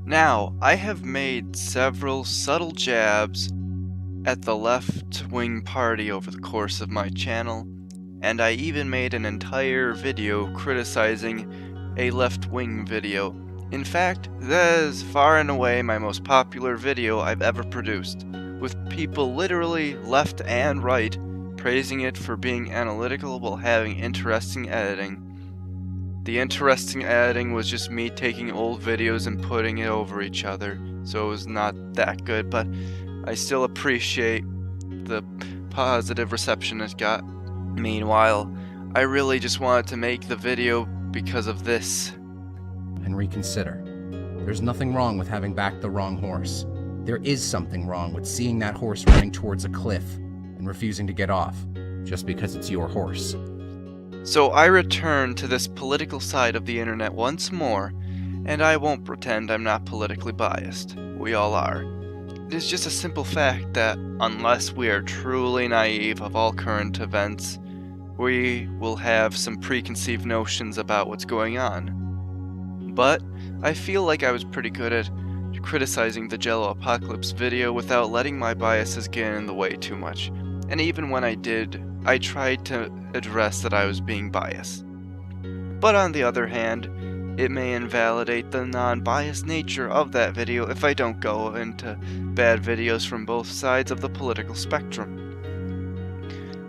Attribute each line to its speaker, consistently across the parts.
Speaker 1: Now, I have made several subtle jabs at the left-wing party over the course of my channel, and I even made an entire video criticizing a left-wing video. In fact, that is far and away my most popular video I've ever produced, with people literally left and right praising it for being analytical while having interesting editing. The interesting editing was just me taking old videos and putting it over each other, so it was not that good, but I still appreciate the positive reception it got. Meanwhile, I really just wanted to make the video because of this.
Speaker 2: And reconsider. There's nothing wrong with having backed the wrong horse. There is something wrong with seeing that horse running towards a cliff and refusing to get off, just because it's your horse.
Speaker 1: So I return to this political side of the internet once more, and I won't pretend I'm not politically biased. We all are. It is just a simple fact that, unless we are truly naive of all current events, we will have some preconceived notions about what's going on. But I feel like I was pretty good at criticizing the Jello Apocalypse video without letting my biases get in the way too much. And even when I did, I tried to address that I was being biased. But on the other hand, it may invalidate the non-biased nature of that video if I don't go into bad videos from both sides of the political spectrum.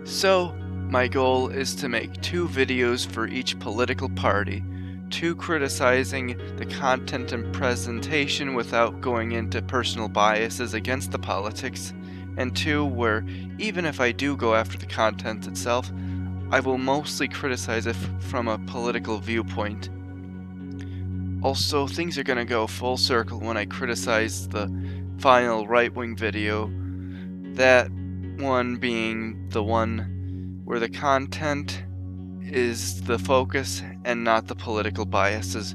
Speaker 1: So, my goal is to make 2 videos for each political party, 2 criticizing the content and presentation without going into personal biases against the politics, and 2 where, even if I do go after the content itself, I will mostly criticize it from a political viewpoint. Also, things are gonna go full circle when I criticize the final right-wing video, that one being the one where the content is the focus and not the political biases.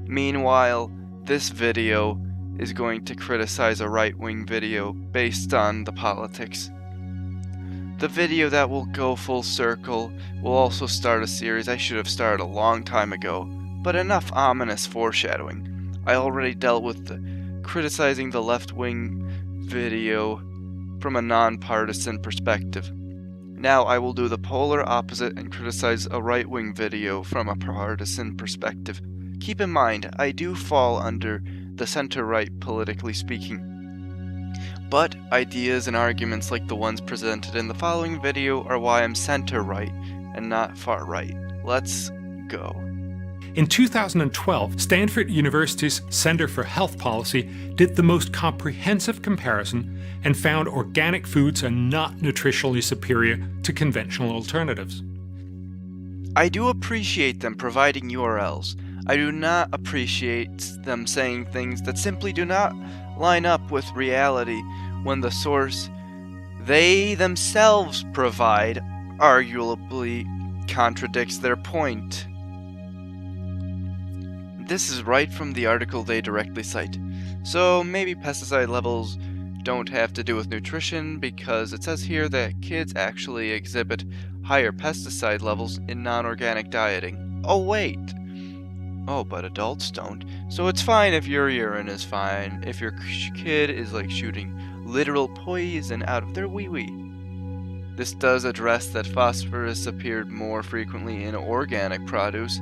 Speaker 1: Meanwhile, this video is going to criticize a right-wing video based on the politics. The video that will go full circle will also start a series I should have started a long time ago, but enough ominous foreshadowing. I already dealt with criticizing the left-wing video from a non-partisan perspective. Now I will do the polar opposite and criticize a right-wing video from a partisan perspective. Keep in mind, I do fall under the center-right politically speaking. But ideas and arguments like the ones presented in the following video are why I'm center-right and not far-right. Let's go.
Speaker 3: In 2012, Stanford University's Center for Health Policy did the most comprehensive comparison and found organic foods are not nutritionally superior to conventional alternatives.
Speaker 1: I do appreciate them providing URLs. I do not appreciate them saying things that simply do not line up with reality when the source they themselves provide arguably contradicts their point. This is right from the article they directly cite. So maybe pesticide levels don't have to do with nutrition, because it says here that kids actually exhibit higher pesticide levels in non-organic dieting. Oh wait! Oh, but adults don't. So it's fine if your urine is fine, if your kid is like shooting literal poison out of their wee-wee. This does address that phosphorus appeared more frequently in organic produce,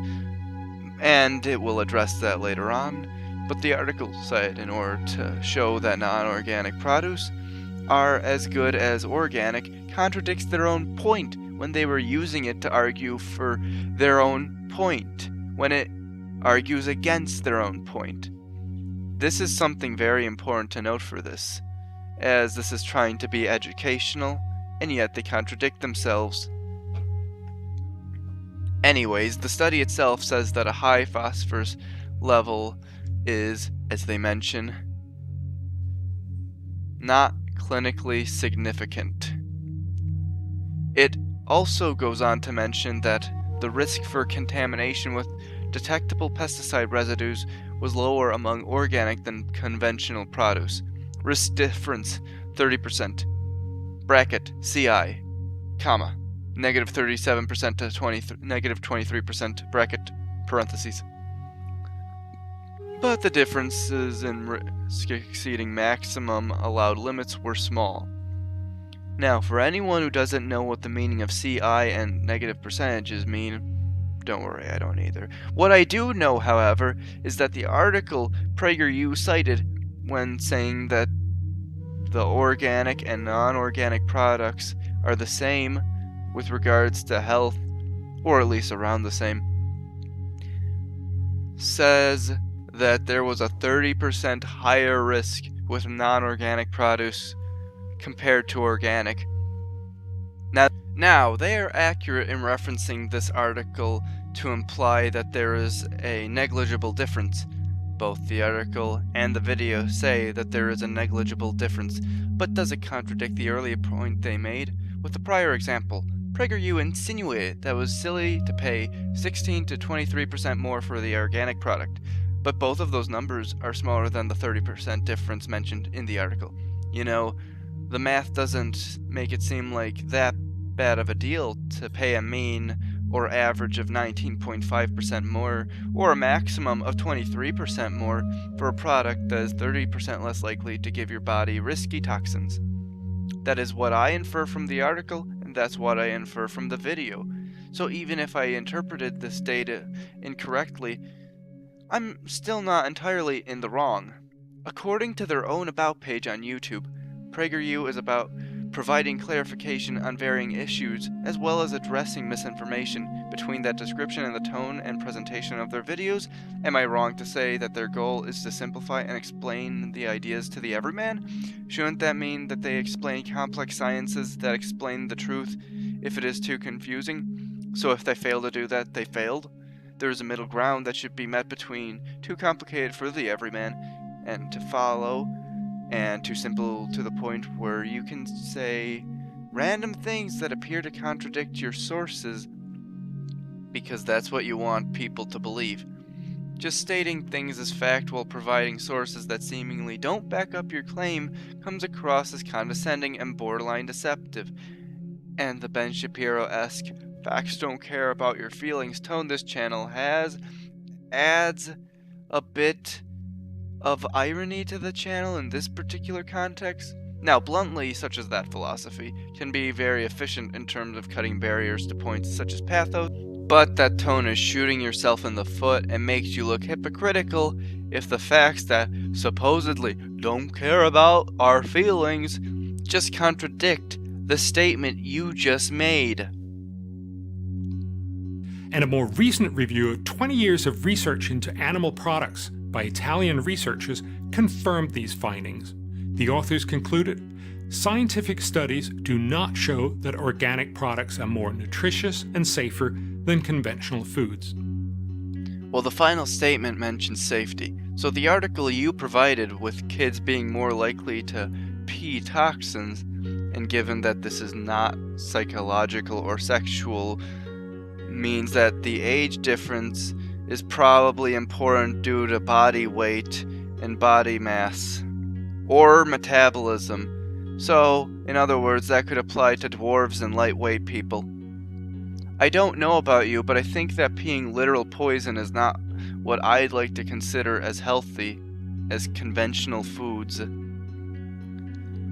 Speaker 1: and it will address that later on, but the article said in order to show that non-organic produce are as good as organic contradicts their own point when they were using it to argue for their own point, when it argues against their own point. This is something very important to note for this, as this is trying to be educational, and yet they contradict themselves. Anyways, the study itself says that a high phosphorus level is, as they mention, not clinically significant. It also goes on to mention that the risk for contamination with detectable pesticide residues was lower among organic than conventional produce. Risk difference 30%. Bracket CI, comma, negative 37% to negative 23%, bracket, parentheses. but the differences in risk exceeding maximum allowed limits were small. Now, for anyone who doesn't know what the meaning of CI and negative percentages mean, don't worry, I don't either. What I do know, however, is that the article PragerU cited when saying that the organic and non-organic products are the same with regards to health, or at least around the same, says that there was a 30% higher risk with non-organic produce compared to organic. Now, they are accurate in referencing this article to imply that there is a negligible difference. Both the article and the video say that there is a negligible difference, but does it contradict the earlier point they made? With the prior example, PragerU insinuated that it was silly to pay 16 to 23% more for the organic product, but both of those numbers are smaller than the 30% difference mentioned in the article. You know, the math doesn't make it seem like that bad of a deal to pay a mean or average of 19.5% more, or a maximum of 23% more for a product that is 30% less likely to give your body risky toxins. That is what I infer from the article, and that's what I infer from the video. So even if I interpreted this data incorrectly, I'm still not entirely in the wrong. According to their own About page on YouTube, PragerU is about providing clarification on varying issues, as well as addressing misinformation between that description and the tone and presentation of their videos. Am I wrong to say that their goal is to simplify and explain the ideas to the everyman? Shouldn't that mean that they explain complex sciences that explain the truth if it is too confusing? So if they fail to do that, they failed? There is a middle ground that should be met between too complicated for the everyman and to follow, and too simple to the point where you can say random things that appear to contradict your sources because that's what you want people to believe. Just stating things as fact while providing sources that seemingly don't back up your claim comes across as condescending and borderline deceptive. And the Ben Shapiro-esque "facts don't care about your feelings" tone this channel adds a bit of irony to the channel in this particular context. Now, bluntly, such as that philosophy can be very efficient in terms of cutting barriers to points such as pathos, but that tone is shooting yourself in the foot and makes you look hypocritical if the facts that supposedly don't care about our feelings just contradict the statement you just made.
Speaker 3: And a more recent review of 20 years of research into animal products by Italian researchers confirmed these findings. The authors concluded, scientific studies do not show that organic products are more nutritious and safer than conventional foods.
Speaker 1: Well, the final statement mentions safety, so the article you provided with kids being more likely to pee toxins, and given that this is not psychological or sexual, means that the age difference is probably important due to body weight and body mass, or metabolism. So, in other words, that could apply to dwarves and lightweight people. I don't know about you, but I think that peeing literal poison is not what I'd like to consider as healthy as conventional foods.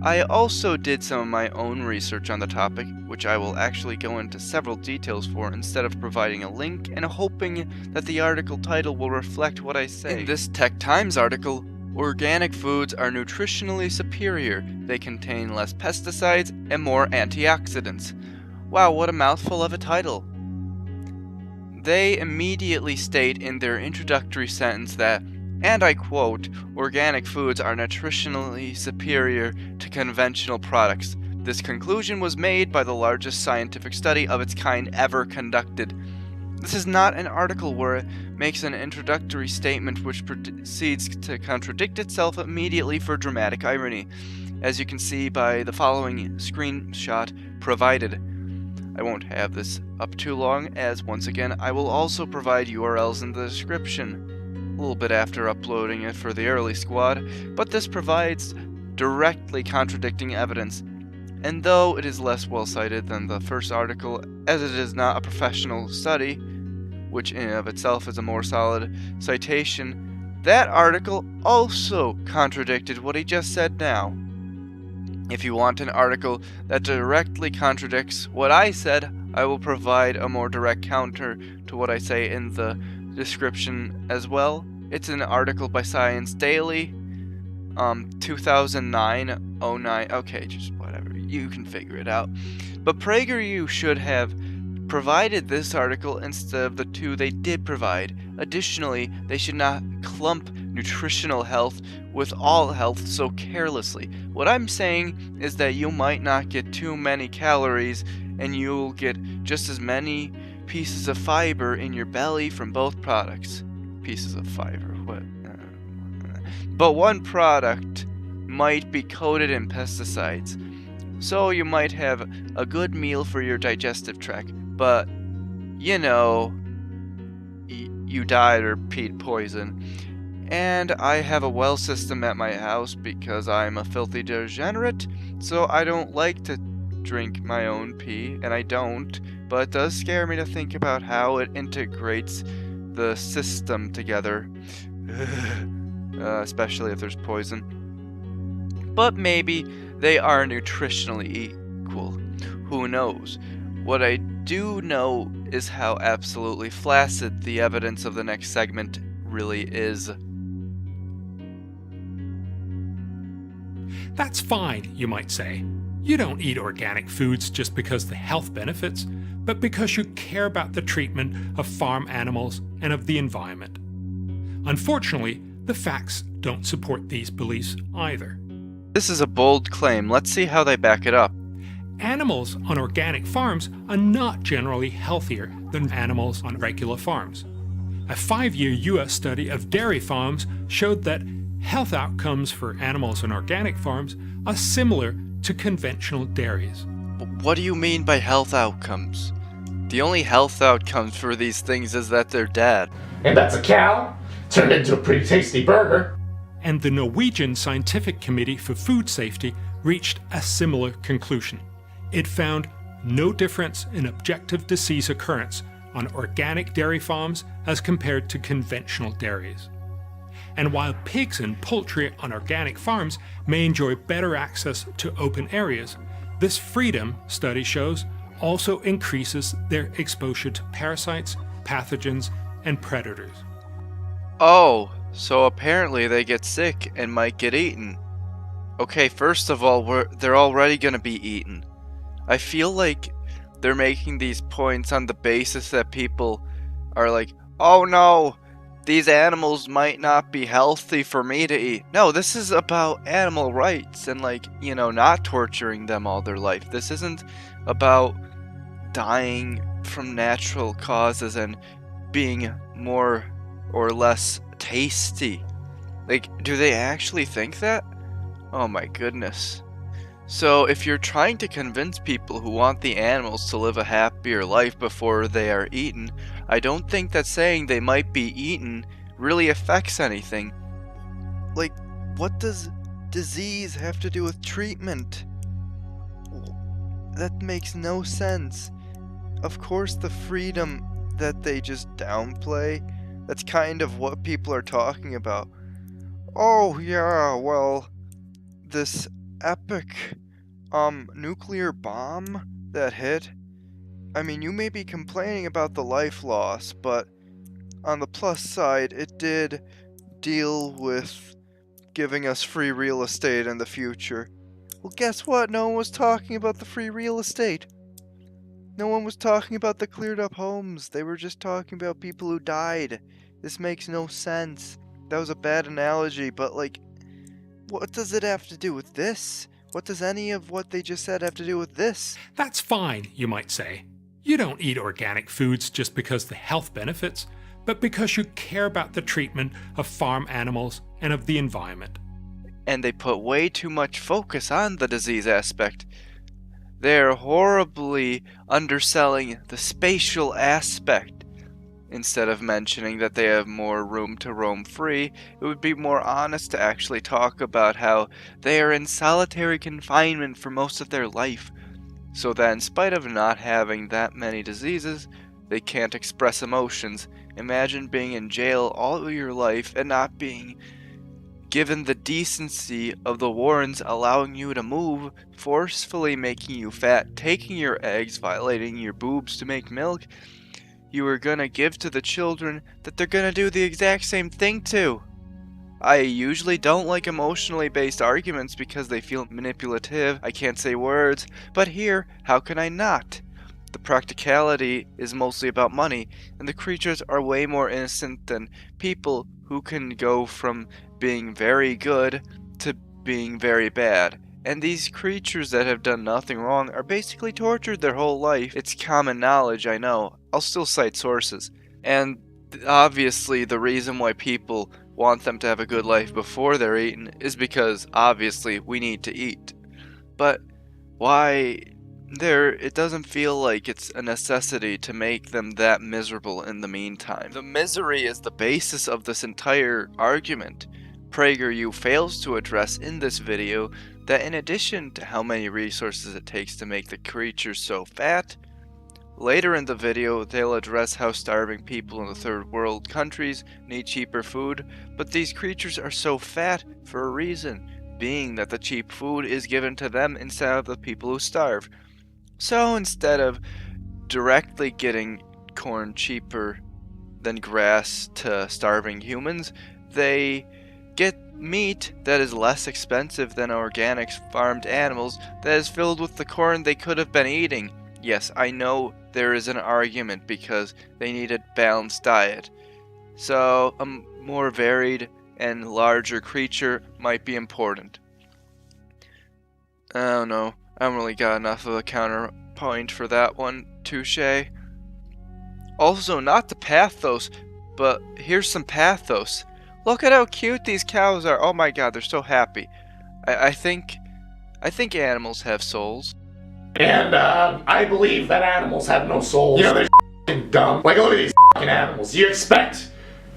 Speaker 1: I also did some of my own research on the topic, which I will actually go into several details for instead of providing a link and hoping that the article title will reflect what I say. In this Tech Times article, organic foods are nutritionally superior. They contain less pesticides and more antioxidants. Wow, what a mouthful of a title. They immediately state in their introductory sentence that, and I quote, organic foods are nutritionally superior to conventional products. This conclusion was made by the largest scientific study of its kind ever conducted. This is not an article where it makes an introductory statement which proceeds to contradict itself immediately for dramatic irony, as you can see by the following screenshot provided. I won't have this up too long, as once again I will also provide URLs in the description a little bit after uploading it for the early squad, but this provides directly contradicting evidence. And though it is less well cited than the first article, as it is not a professional study, which in and of itself is a more solid citation, That article also contradicted what he just said now. If you want an article that directly contradicts what I said, I will provide a more direct counter to what I say in the description as well. It's an article by Science Daily, 2009-09. Okay, just whatever. You can figure it out. But PragerU should have provided this article instead of the two they did provide. Additionally, they should not clump nutritional health with all health so carelessly. What I'm saying is that you might not get too many calories and you'll get just as many pieces of fiber in your belly from both products. Pieces of fiber, what? But one product might be coated in pesticides. So you might have a good meal for your digestive tract, but you know, you died or peed poison. And I have a well system at my house because I'm a filthy degenerate, so I don't like to drink my own pee, and I don't, but it does scare me to think about how it integrates the system together, especially if there's poison. But maybe they are nutritionally equal. Who knows? What I do know is how absolutely flaccid the evidence of the next segment really is.
Speaker 3: That's fine, you might say. You don't eat organic foods just because the health benefits, but because you care about the treatment of farm animals and of the environment. Unfortunately, the facts don't support these beliefs either.
Speaker 1: This is a bold claim. Let's see how they back it up.
Speaker 3: Animals on organic farms are not generally healthier than animals on regular farms. A 5-year US study of dairy farms showed that health outcomes for animals on organic farms are similar to conventional dairies.
Speaker 1: What do you mean by health outcomes? The only health outcomes for these things is that they're dead.
Speaker 4: And that's a cow turned into a pretty tasty burger.
Speaker 3: And the Norwegian Scientific Committee for Food Safety reached a similar conclusion. It found no difference in objective disease occurrence on organic dairy farms as compared to conventional dairies. And while pigs and poultry on organic farms may enjoy better access to open areas, this freedom, study shows, also increases their exposure to parasites, pathogens, and predators.
Speaker 1: Oh, so apparently they get sick and might get eaten. Okay, first of all, they're already gonna be eaten. I feel like they're making these points on the basis that people are like, oh no, these animals might not be healthy for me to eat. No, this is about animal rights and, like, you know, not torturing them all their life. This isn't about dying from natural causes and being more or less tasty. Like, do they actually think that? Oh my goodness. So if you're trying to convince people who want the animals to live a happier life before they are eaten, I don't think that saying they might be eaten really affects anything. Like, what does disease have to do with treatment? That makes no sense. Of course, the freedom that they just downplay, that's kind of what people are talking about. Oh yeah, well, this epic nuclear bomb that hit, I mean, you may be complaining about the life loss, but on the plus side, it did deal with giving us free real estate in the future. Well, guess what? No one was talking about the free real estate. No one was talking about the cleared up homes. They were just talking about people who died. This makes no sense. That was a bad analogy, but, like, what does it have to do with this? What does any of what they just said have to do with this?
Speaker 3: That's fine, you might say. You don't eat organic foods just because the health benefits, but because you care about the treatment of farm animals and of the environment.
Speaker 1: And they put way too much focus on the disease aspect. They're horribly underselling the spatial aspect. Instead of mentioning that they have more room to roam free, it would be more honest to actually talk about how they are in solitary confinement for most of their life, so that in spite of not having that many diseases, they can't express emotions, Imagine being in jail all your life and not being given the decency of the wardens allowing you to move, forcefully making you fat, taking your eggs, violating your boobs to make milk. You are gonna give to the children that they're gonna do the exact same thing to. I usually don't like emotionally based arguments because they feel manipulative, I can't say words, but here, how can I not? The practicality is mostly about money, and the creatures are way more innocent than people who can go from being very good to being very bad. And these creatures that have done nothing wrong are basically tortured their whole life. It's common knowledge, I know. I'll still cite sources. And obviously the reason why people want them to have a good life before they're eaten is because obviously we need to eat. But why it doesn't feel like it's a necessity to make them that miserable in the meantime. The misery is the basis of this entire argument. PragerU fails to address in this video that in addition to how many resources it takes to make the creatures so fat, later in the video they'll address how starving people in the third world countries need cheaper food, but these creatures are so fat for a reason, being that the cheap food is given to them instead of the people who starve. So instead of directly getting corn cheaper than grass to starving humans, they get meat that is less expensive than organic farmed animals that is filled with the corn they could have been eating. Yes, I know there is an argument because they need a balanced diet. So a more varied and larger creature might be important. I don't know. I haven't really got enough of a counterpoint for that one. Touche. Also, not the pathos, but here's some pathos. Look at how cute these cows are. Oh my god, they're so happy. I think animals have souls.
Speaker 4: And I believe that animals have no souls. You know, they're f***ing dumb. Like, look at these f***ing animals. You expect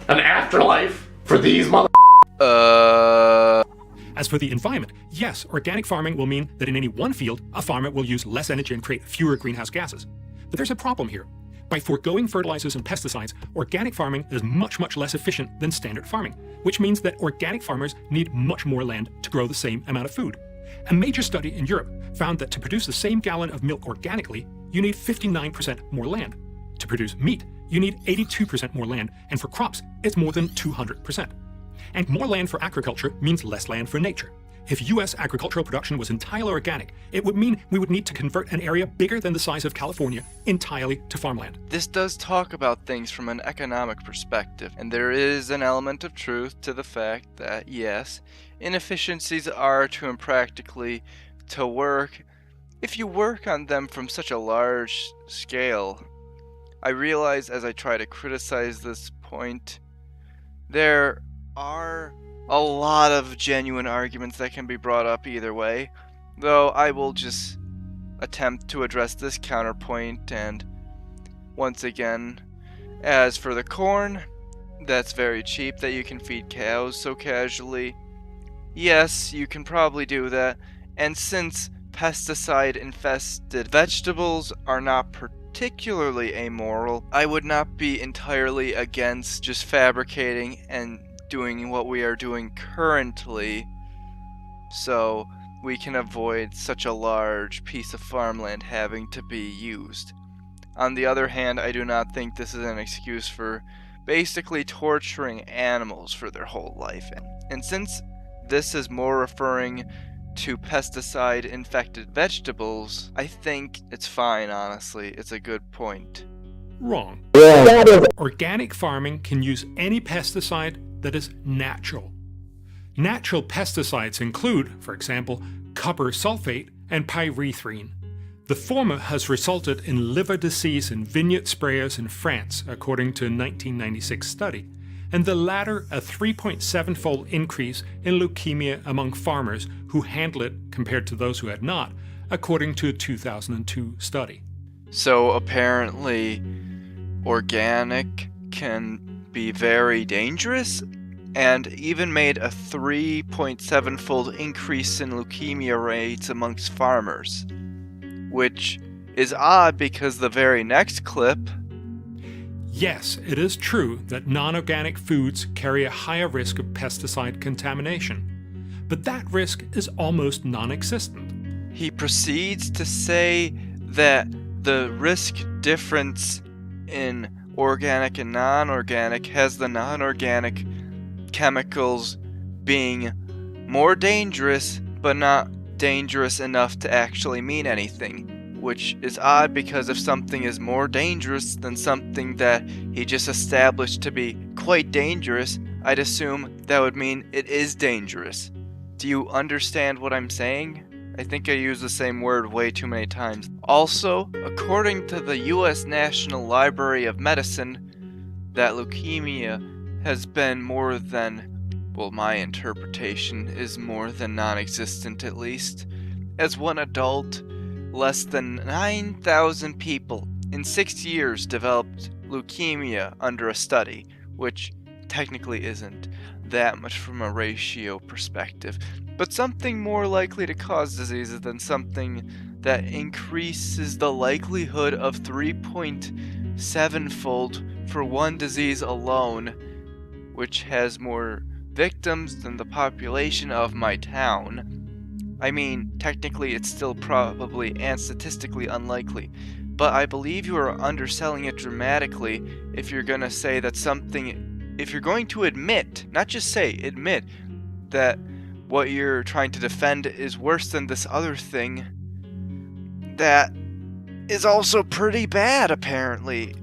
Speaker 4: an afterlife for these mother...
Speaker 3: As for the environment, yes, organic farming will mean that in any one field, a farmer will use less energy and create fewer greenhouse gases. But there's a problem here. By foregoing fertilizers and pesticides, organic farming is much, much less efficient than standard farming, which means that organic farmers need much more land to grow the same amount of food. A major study in Europe found that to produce the same gallon of milk organically, you need 59% more land. To produce meat, you need 82% more land, and for crops, it's more than 200%. And more land for agriculture means less land for nature. If US agricultural production was entirely organic, it would mean we would need to convert an area bigger than the size of California entirely to farmland.
Speaker 1: This does talk about things from an economic perspective, and there is an element of truth to the fact that, yes, inefficiencies are too impractically to work if you work on them from such a large scale. I realize as I try to criticize this point, there are a lot of genuine arguments that can be brought up either way, though I will just attempt to address this counterpoint. And once again, as for the corn, that's very cheap that you can feed cows so casually. Yes, you can probably do that, and since pesticide-infested vegetables are not particularly amoral, I would not be entirely against just fabricating and doing what we are doing currently so we can avoid such a large piece of farmland having to be used. On the other hand, I do not think this is an excuse for basically torturing animals for their whole life. And since this is more referring to pesticide-infected vegetables, I think it's fine, honestly. It's a good point.
Speaker 3: Wrong. Organic farming can use any pesticide that is natural. Natural pesticides include, for example, copper sulfate and pyrethrin. The former has resulted in liver disease in vineyard sprayers in France, according to a 1996 study, and the latter a 3.7-fold increase in leukemia among farmers who handle it compared to those who had not, according to a 2002 study.
Speaker 1: So apparently, organic can be very dangerous, and even made a 3.7-fold increase in leukemia rates amongst farmers. Which is odd because the very next clip...
Speaker 3: Yes, it is true that non-organic foods carry a higher risk of pesticide contamination, but that risk is almost non-existent.
Speaker 1: He proceeds to say that the risk difference in organic and non-organic has the non-organic chemicals being more dangerous, but not dangerous enough to actually mean anything, which is odd because if something is more dangerous than something that he just established to be quite dangerous, I'd assume that would mean it is dangerous. Do you understand what I'm saying? I think I use the same word way too many times. Also, according to the US National Library of Medicine, that leukemia has been more than, well, my interpretation is more than non-existent at least. As one adult, less than 9,000 people in 6 years developed leukemia under a study, which technically isn't that much from a ratio perspective, but something more likely to cause diseases than something that increases the likelihood of 3.7-fold for one disease alone, which has more victims than the population of my town. I mean, technically it's still probably and statistically unlikely, but I believe you are underselling it dramatically if you're gonna say that something, if you're going to admit, not just say, admit that what you're trying to defend is worse than this other thing that is also pretty bad, apparently.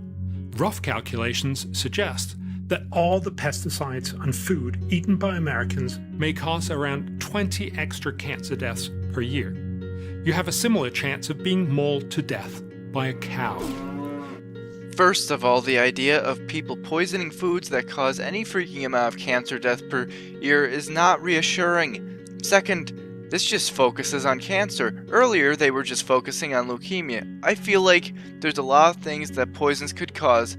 Speaker 3: Rough calculations suggest that all the pesticides on food eaten by Americans may cause around 20 extra cancer deaths per year. You have a similar chance of being mauled to death by a cow.
Speaker 1: First of all, the idea of people poisoning foods that cause any freaking amount of cancer death per year is not reassuring. Second, this just focuses on cancer. Earlier, they were just focusing on leukemia. I feel like there's a lot of things that poisons could cause.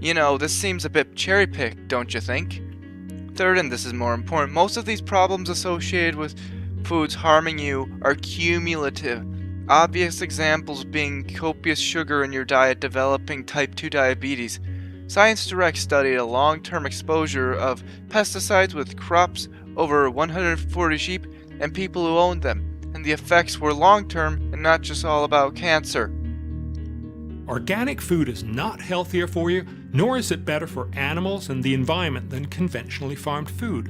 Speaker 1: You know, this seems a bit cherry-picked, don't you think? Third, and this is more important, most of these problems associated with foods harming you are cumulative. Obvious examples being copious sugar in your diet developing type 2 diabetes. Science Direct studied a long-term exposure of pesticides with crops over 140 sheep and people who owned them, and the effects were long-term and not just all about cancer.
Speaker 3: Organic food is not healthier for you, nor is it better for animals and the environment than conventionally farmed food.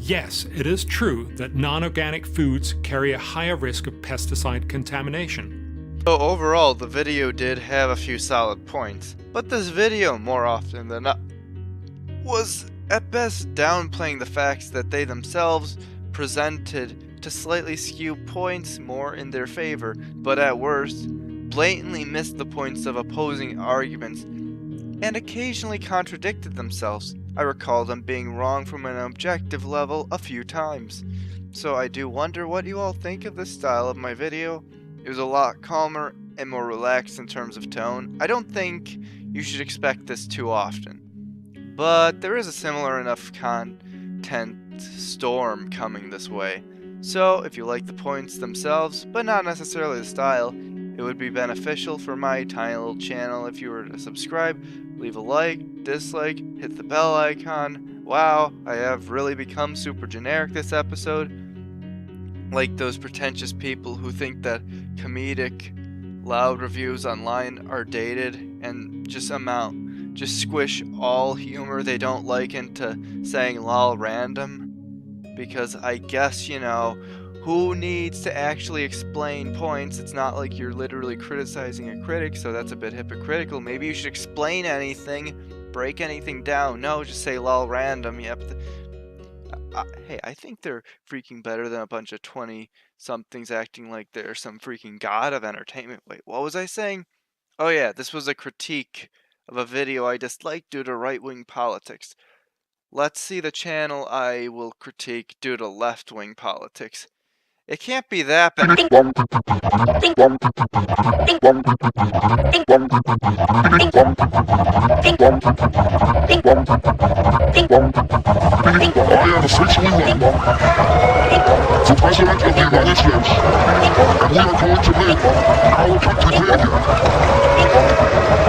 Speaker 3: Yes, it is true that non-organic foods carry a higher risk of pesticide contamination.
Speaker 1: So overall, the video did have a few solid points, but this video, more often than not, was at best downplaying the facts that they themselves presented to slightly skew points more in their favor, but at worst, blatantly missed the points of opposing arguments, and occasionally contradicted themselves. I recall them being wrong from an objective level a few times. So I do wonder what you all think of this style of my video. It was a lot calmer and more relaxed in terms of tone. I don't think you should expect this too often, but there is a similar enough content storm coming this way. So if you like the points themselves, but not necessarily the style, it would be beneficial for my tiny little channel if you were to subscribe, leave a like, dislike, hit the bell icon. Wow, I have really become super generic this episode. Like those pretentious people who think that comedic, loud reviews online are dated and just squish all humor they don't like into saying lol random. Because I guess, you know, who needs to actually explain points? It's not like you're literally criticizing a critic, so that's a bit hypocritical. Maybe you should explain anything, break anything down. No, just say lol random. Yep. Hey, I think they're freaking better than a bunch of 20-somethings acting like they're some freaking god of entertainment. Wait, what was I saying? Oh yeah, this was a critique of a video I disliked due to right-wing politics. Let's see the channel I will critique due to left-wing politics. It can't be that bad.
Speaker 4: I am officially one. The President of the United States. And we are going to make our country great again.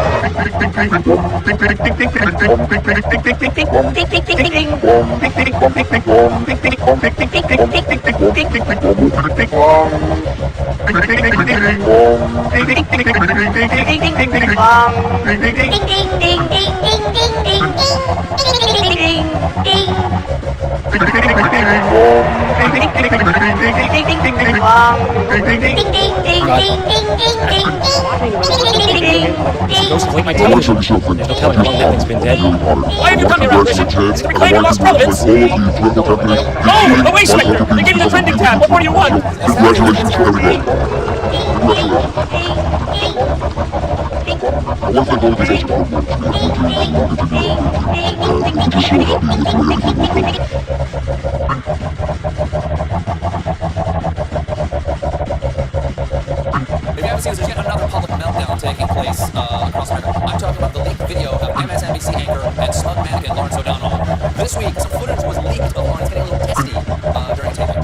Speaker 5: Ghost avoid my television. There's no telling how long that thing's been dead. Why have you come here, apparition? It's to reclaim your lost relevance. Oh, the waste spectre! They gave you the trending tab. What more do you want?
Speaker 6: Congratulations to everybody. Congratulations. I want to thank all of these awesome programs. I'm just so happy with the way everything worked
Speaker 5: If you haven't seen this, there's yet another public meltdown taking place across America. I'm talking about the leaked video of MSNBC anchor and smug mannequin Lawrence O'Donnell. This week, some footage was leaked of Lawrence getting a little testy during taping.